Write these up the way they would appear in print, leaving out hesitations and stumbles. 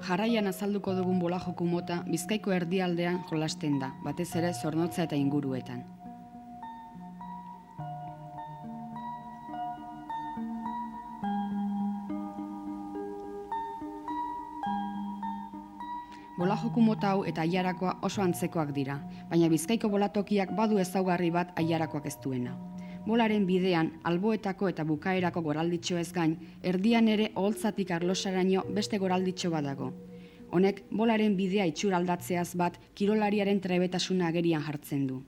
Jarraian azalduko dugun bola joku mota Bizkaiko erdialdean jolasten da, batez ere Zornotza eta inguruetan. Bola joku mota hau eta Ailarakoa oso antzekoak dira, baina Bizkaiko bolatokiak badu ezaugarri bat Ailarakoak ez duena. Bolaren bidean, alboetako eta bukaerako goralditxoez gain, erdian ere oholtzatik arlosaraino beste goralditxo badago. Honek, bolaren bidea itxura aldatzeaz bat, kirolariaren trebetasuna agerian jartzen du.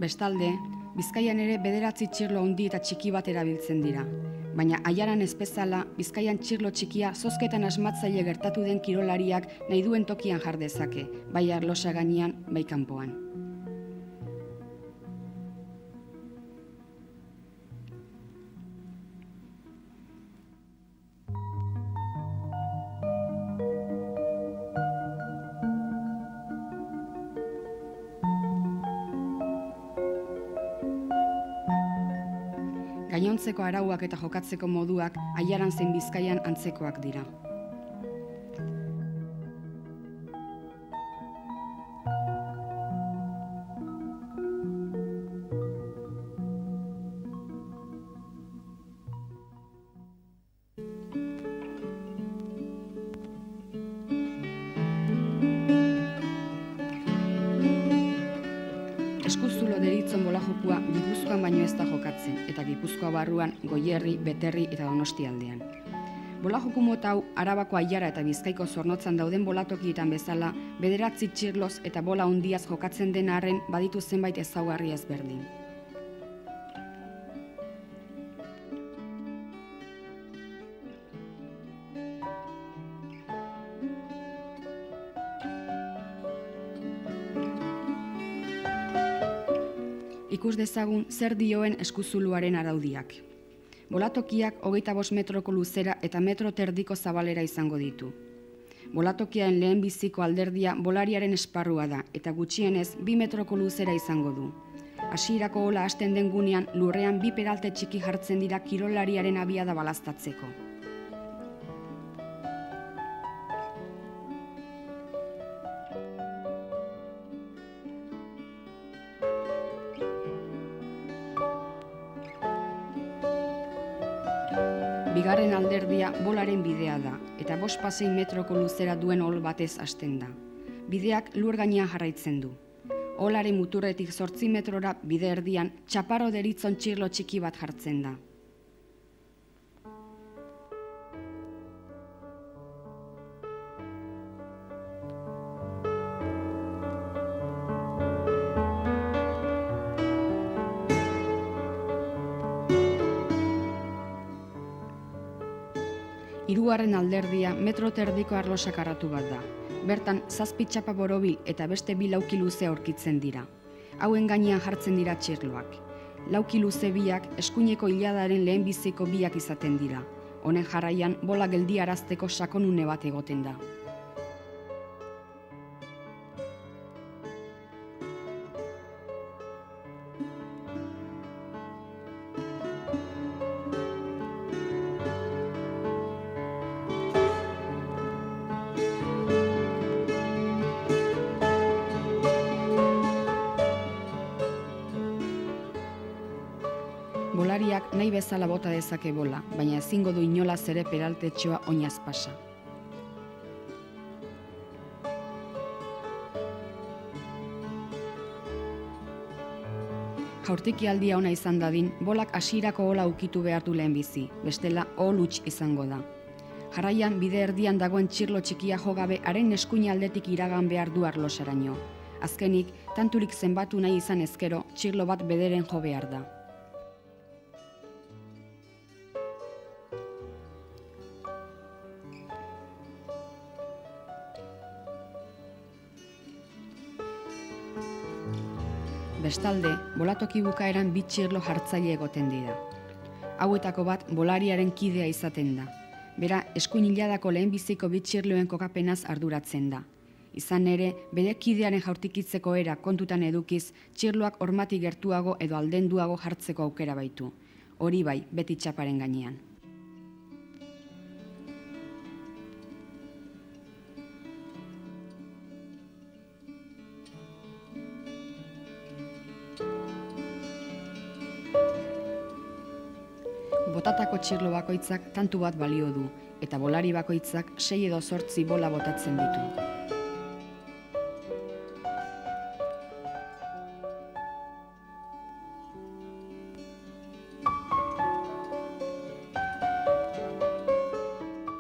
Bestalde, Bizkaian ere 9 txirlo handi eta txiki bat erabiltzen dira. Baina Ailaran ez bezala, Bizkaian txirlo txikia zozketan asmatzaile gertatu den kirolariak nahi duen tokian jar dezake, bai arlosa gainean, bai kanpoan. Gainontzeko arauak eta jokatzeko moduak Ailaran zein Bizkaian antzekoak dira. Eskuzulo deritzon bola jokua Gipuzkoan baino ez da jokatzen, eta Gipuzkoa barruan Goierri, Beterri eta Donostialdean. Bola joku mota hau Arabako Ailara eta Bizkaiko Zornotzan dauden bolatokietan bezala, 9 txirloz eta bola handiaz jokatzen den arren baditu zenbait ezaugarri ezberdin. Ikus dezagun zer dioen eskuzuluaren araudiak. Bolatokiak 25 metroko luzera eta 1,5 metro zabalera izango ditu. Bolatokiaren lehenbiziko alderdia bolariaren esparrua da eta gutxienez 2 metroko luzera izango du. Hasierako ola hasten den gunean lurrean 2 peralte txiki jartzen dira kirolariaren abiada balaztatzeko. Bigarren alderdia bolaren bidea da, eta 5 metroko luzera duen ohol batez hasten da. Bideak lur gainean jarraitzen du. Oholaren muturretik 8 metrora bide erdian txaparro deritzon txirlo txiki bat jartzen da. Hirugarren alderdia 1,5 metro arlo sakarratu bat da. Bertan 7 txapa borobil eta beste 2 lauki luze aurkitzen dira. Hauen gainean jartzen dira txirloak. Lauki luze biak eskuineko hiladaren lehenbiziko biak izaten dira. Honen jarraian bola geldiarazteko sakonune bat egoten da. Bolariak nahi bezala bota dezake bola, baina ezingo du inolaz ere peraltetxoa oinaz pasa. Jaurtiki aldia ona izan dadin, bolak hasierako ola ukitu behar du lehenbizi, bestela ohol huts izango da. Jarraian bide erdian dagoen txirlo txikia jogabe haren eskuin aldetik iragan behar du arlosaraino. Azkenik, tanturik zenbatu nahi izan ezkero, txirlo bat bederen jo behar da. Bestalde, bolatoki bukaeran 2 txirlo jartzaile egoten dira. Hauetako bat bolariaren kidea izaten da. Bera, eskuin hiladako lehenbiziko 2 txirloen kokapenaz arduratzen da. Izan ere, bere kidearen jaurtikitzeko era kontutan edukiz, txirloak hormatik gertuago edo aldenduago jartzeko aukera baitu. Hori bai, beti txaparen gainean. Botatako txirlo bakoitzak tantu bat balio du, eta bolari bakoitzak 6 edo 8 bola botatzen ditu.